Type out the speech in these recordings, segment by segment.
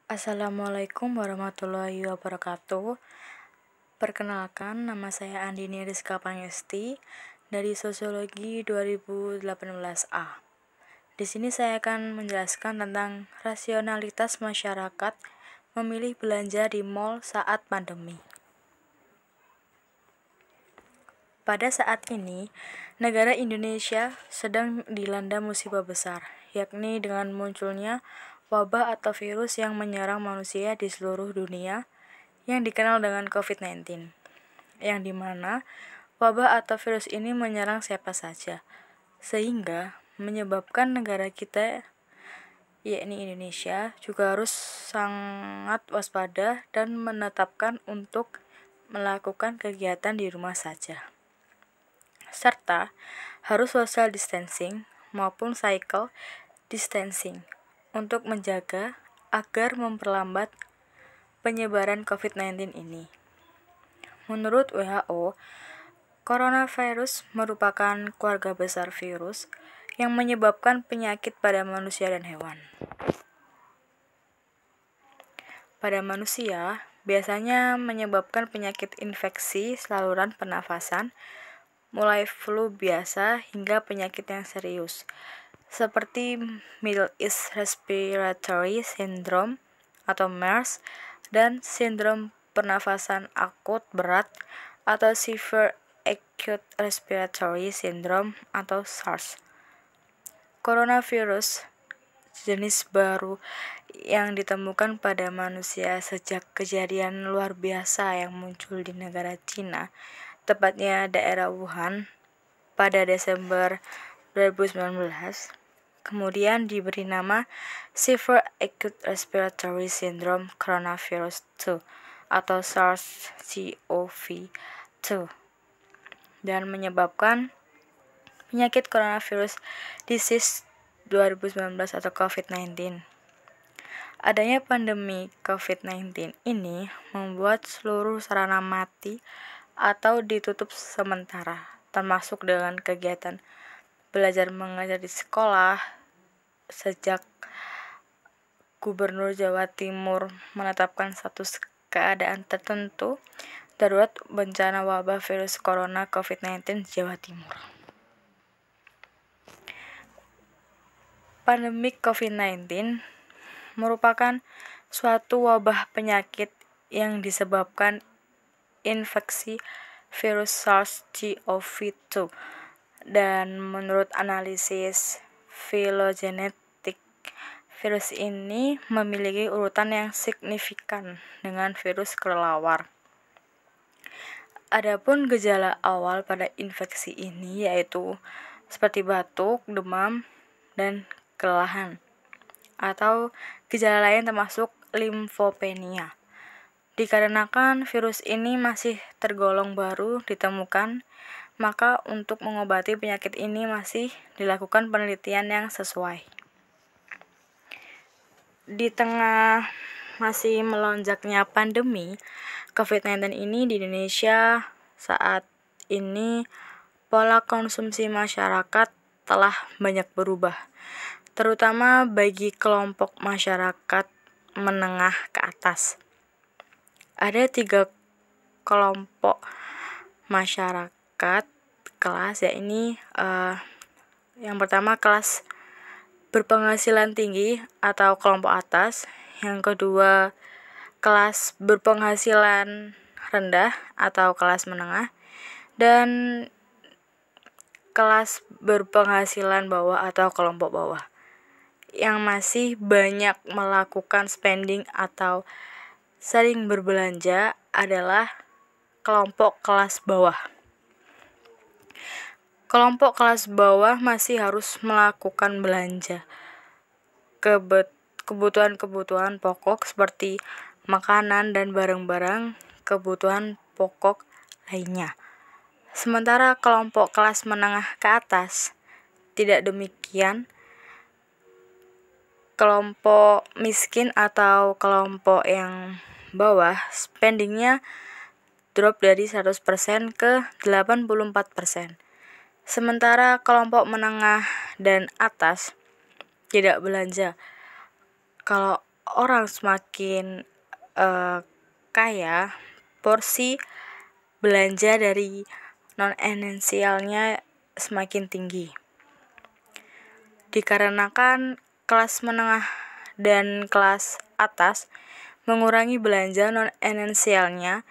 Assalamualaikum warahmatullahi wabarakatuh. Perkenalkan, nama saya Andini Rizka Pangesti dari Sosiologi 2018A. Di sini saya akan menjelaskan tentang rasionalitas masyarakat memilih belanja di mal saat pandemi. Pada saat ini, negara Indonesia sedang dilanda musibah besar, yakni dengan munculnya wabah atau virus yang menyerang manusia di seluruh dunia yang dikenal dengan COVID-19, yang dimana wabah atau virus ini menyerang siapa saja, sehingga menyebabkan negara kita, yakni Indonesia, juga harus sangat waspada dan menetapkan untuk melakukan kegiatan di rumah saja, serta harus social distancing maupun physical distancing untuk menjaga agar memperlambat penyebaran COVID-19 ini. Menurut WHO, coronavirus merupakan keluarga besar virus yang menyebabkan penyakit pada manusia dan hewan. Pada manusia, biasanya menyebabkan penyakit infeksi saluran pernafasan, mulai flu biasa hingga penyakit yang serius, seperti Middle East Respiratory Syndrome atau MERS dan sindrom pernafasan akut berat atau Severe Acute Respiratory Syndrome atau SARS. Coronavirus jenis baru yang ditemukan pada manusia sejak kejadian luar biasa yang muncul di negara Cina, tepatnya daerah Wuhan, pada Desember 2019, kemudian diberi nama Severe Acute Respiratory Syndrome Coronavirus 2 atau SARS-CoV-2 dan menyebabkan penyakit coronavirus disease 2019 atau COVID-19. Adanya pandemi COVID-19 ini membuat seluruh sarana mati atau ditutup sementara, termasuk dengan kegiatan belajar mengajar di sekolah. Sejak Gubernur Jawa Timur menetapkan status keadaan tertentu darurat bencana wabah virus corona COVID-19 di Jawa Timur. Pandemi COVID-19 merupakan suatu wabah penyakit yang disebabkan infeksi virus SARS-CoV-2 dan menurut analisis filogenetik, virus ini memiliki urutan yang signifikan dengan virus kelelawar. Adapun gejala awal pada infeksi ini yaitu seperti batuk, demam, dan kelelahan, atau gejala lain termasuk limfopenia. Dikarenakan virus ini masih tergolong baru ditemukan, maka untuk mengobati penyakit ini masih dilakukan penelitian yang sesuai. Di tengah masih melonjaknya pandemi COVID-19 ini di Indonesia saat ini, pola konsumsi masyarakat telah banyak berubah, terutama bagi kelompok masyarakat menengah ke atas. Ada 3 kelompok masyarakat kelas, yakni yang pertama kelas berpenghasilan tinggi atau kelompok atas, yang kedua kelas berpenghasilan rendah atau kelas menengah, dan kelas berpenghasilan bawah atau kelompok bawah. Yang masih banyak melakukan spending atau sering berbelanja adalah kelompok kelas bawah. Kelompok kelas bawah masih harus melakukan belanja kebutuhan-kebutuhan pokok seperti makanan dan barang-barang kebutuhan pokok lainnya. Sementara kelompok kelas menengah ke atas tidak demikian. Kelompok miskin atau kelompok yang bawah spendingnya drop dari 100% ke 84%. Sementara kelompok menengah dan atas tidak belanja. Kalau orang semakin kaya, porsi belanja dari non-esensialnya semakin tinggi. Dikarenakan kelas menengah dan kelas atas mengurangi belanja non-esensialnya,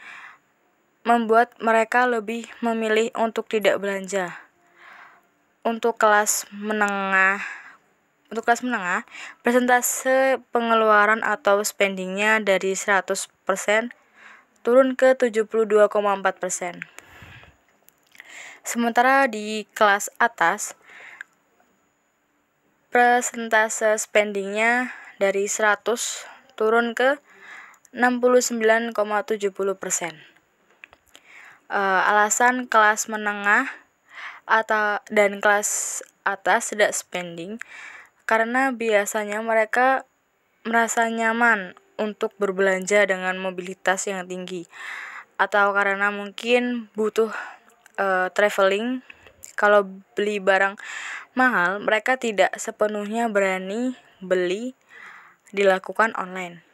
membuat mereka lebih memilih untuk tidak belanja. Untuk kelas menengah, persentase pengeluaran atau spendingnya dari 100% turun ke 72,4%. Sementara di kelas atas, persentase spendingnya dari 100 turun ke 69,70%. Alasan kelas menengah dan kelas atas tidak spending karena biasanya mereka merasa nyaman untuk berbelanja dengan mobilitas yang tinggi, atau karena mungkin butuh traveling. Kalau beli barang mahal, mereka tidak sepenuhnya berani beli dilakukan online.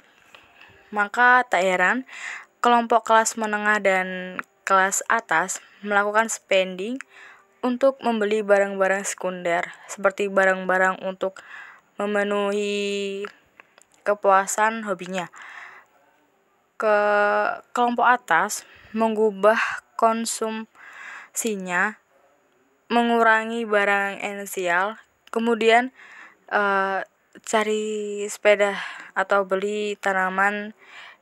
Maka tak heran kelompok kelas menengah dan kelas atas melakukan spending untuk membeli barang-barang sekunder seperti barang-barang untuk memenuhi kepuasan hobinya. Kelompok atas mengubah konsumsinya, mengurangi barang esensial, kemudian cari sepeda atau beli tanaman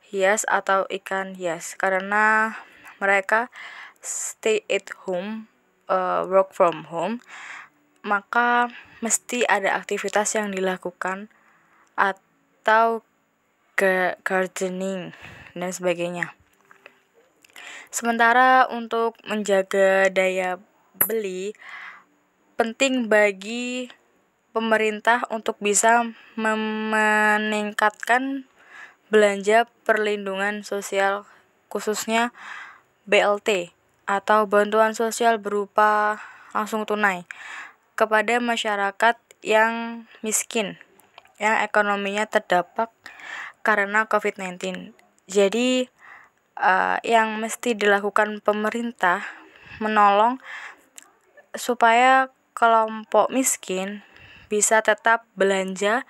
hias atau ikan hias karena mereka stay at home, work from home, maka mesti ada aktivitas yang dilakukan atau gardening dan sebagainya. Sementara untuk menjaga daya beli, penting bagi pemerintah untuk bisa meningkatkan belanja perlindungan sosial, khususnya BLT atau bantuan sosial berupa langsung tunai kepada masyarakat yang miskin, yang ekonominya terdampak karena COVID-19. Jadi yang mesti dilakukan pemerintah menolong supaya kelompok miskin bisa tetap belanja,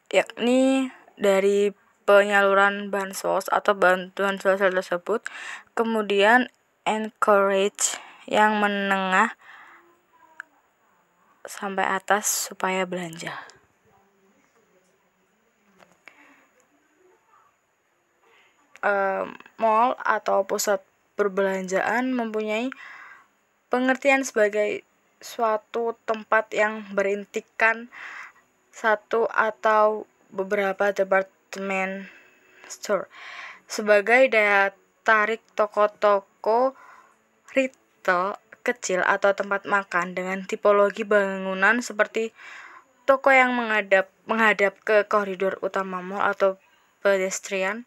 yakni dari penyaluran bansos atau bantuan sosial tersebut, kemudian encourage yang menengah sampai atas supaya belanja. Mall atau pusat perbelanjaan mempunyai pengertian sebagai suatu tempat yang berintikan satu atau beberapa department store sebagai daya tarik toko-toko retail kecil atau tempat makan dengan tipologi bangunan seperti toko yang menghadap ke koridor utama mall atau pedestrian,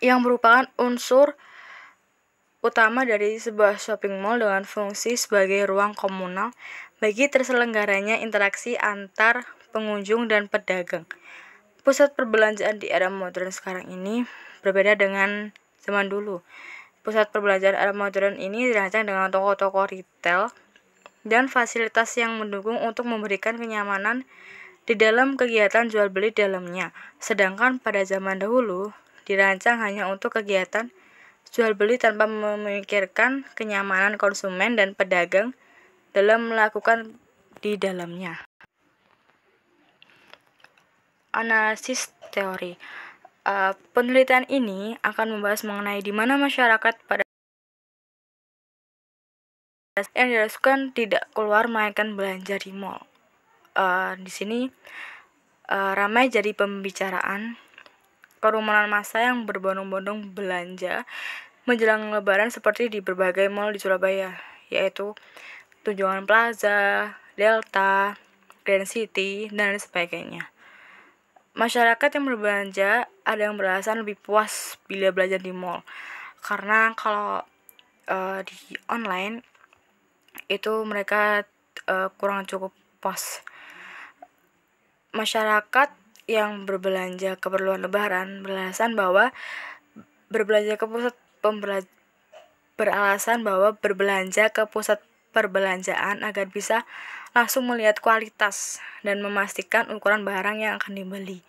yang merupakan unsur utama dari sebuah shopping mall dengan fungsi sebagai ruang komunal bagi terselenggaranya interaksi antar pengunjung dan pedagang. Pusat perbelanjaan di era modern sekarang ini berbeda dengan zaman dulu. Pusat perbelanjaan era modern ini dirancang dengan toko-toko retail dan fasilitas yang mendukung untuk memberikan kenyamanan di dalam kegiatan jual beli dalamnya. Sedangkan pada zaman dahulu dirancang hanya untuk kegiatan jual beli tanpa memikirkan kenyamanan konsumen dan pedagang dalam melakukan di dalamnya. Analisis teori. Penelitian ini akan membahas mengenai di mana masyarakat pada yang dilakukan tidak keluar melainkan belanja di mall. Di sini ramai jadi pembicaraan kerumunan massa yang berbondong-bondong belanja menjelang Lebaran seperti di berbagai mall di Surabaya, yaitu Tunjungan Plaza, Delta, Grand City, dan sebagainya. Masyarakat yang berbelanja ada yang beralasan lebih puas bila belanja di mall, karena kalau di online itu mereka kurang cukup puas. Masyarakat yang berbelanja keperluan lebaran beralasan bahwa berbelanja ke pusat perbelanjaan agar bisa langsung melihat kualitas dan memastikan ukuran barang yang akan dibeli.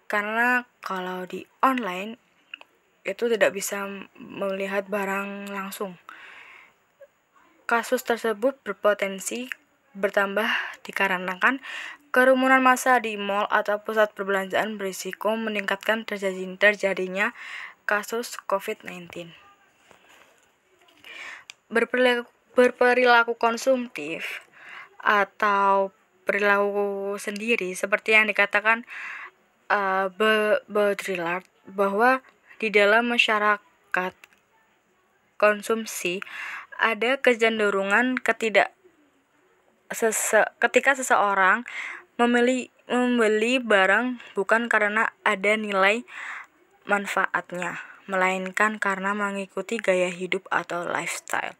Karena kalau di online itu tidak bisa melihat barang langsung. Kasus tersebut berpotensi bertambah dikarenakan kerumunan massa di mal atau pusat perbelanjaan berisiko meningkatkan terjadinya kasus COVID-19. Berperilaku konsumtif atau perilaku sendiri seperti yang dikatakan Baudrillard bahwa di dalam masyarakat konsumsi ada kecenderungan ketika seseorang membeli barang bukan karena ada nilai manfaatnya, melainkan karena mengikuti gaya hidup atau lifestyle.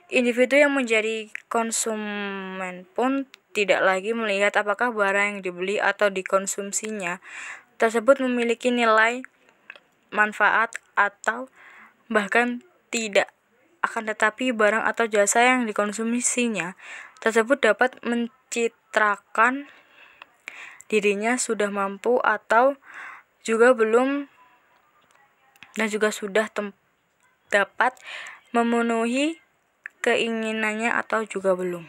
Individu yang menjadi konsumen pun tidak lagi melihat apakah barang yang dibeli atau dikonsumsinya tersebut memiliki nilai manfaat atau bahkan tidak. Akan tetapi barang atau jasa yang dikonsumsinya tersebut dapat mencitrakan dirinya sudah mampu atau juga belum dan juga sudah dapat memenuhi keinginannya atau juga belum.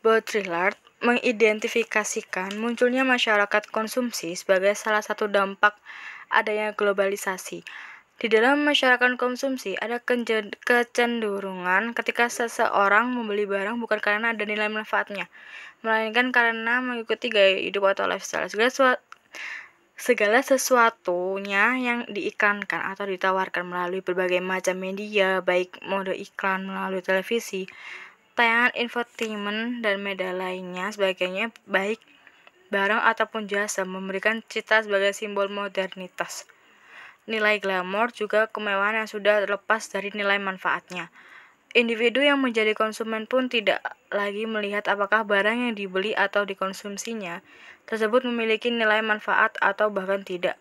Baudrillard mengidentifikasikan munculnya masyarakat konsumsi sebagai salah satu dampak adanya globalisasi. Di dalam masyarakat konsumsi ada kecenderungan ketika seseorang membeli barang bukan karena ada nilai manfaatnya, melainkan karena mengikuti gaya hidup atau lifestyle. Segala sesuatunya yang diiklankan atau ditawarkan melalui berbagai macam media, baik mode iklan melalui televisi, tayangan infotainment, dan media lainnya sebagainya, baik barang ataupun jasa, memberikan cita sebagai simbol modernitas, nilai glamor, juga kemewahan yang sudah lepas dari nilai manfaatnya. Individu yang menjadi konsumen pun tidak lagi melihat apakah barang yang dibeli atau dikonsumsinya tersebut memiliki nilai manfaat atau bahkan tidak.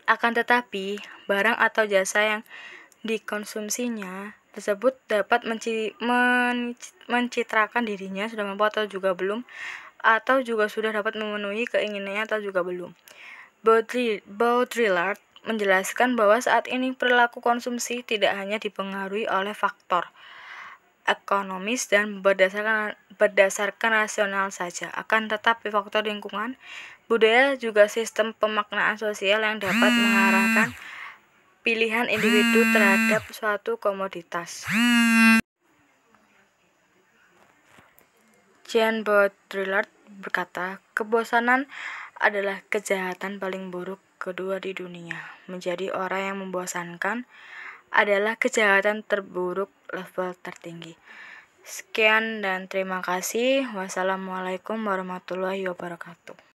Akan tetapi, barang atau jasa yang dikonsumsinya tersebut dapat mencitrakan dirinya sudah mampu atau juga belum, atau juga sudah dapat memenuhi keinginannya atau juga belum. Baudrillard menjelaskan bahwa saat ini perilaku konsumsi tidak hanya dipengaruhi oleh faktor ekonomis dan berdasarkan rasional saja, akan tetapi faktor lingkungan, budaya, juga sistem pemaknaan sosial yang dapat mengarahkan pilihan individu terhadap suatu komoditas. Jean Baudrillard berkata, kebosanan adalah kejahatan paling buruk kedua di dunia. Menjadi orang yang membosankan adalah kejahatan terburuk level tertinggi. Sekian dan terima kasih. Wassalamualaikum warahmatullahi wabarakatuh.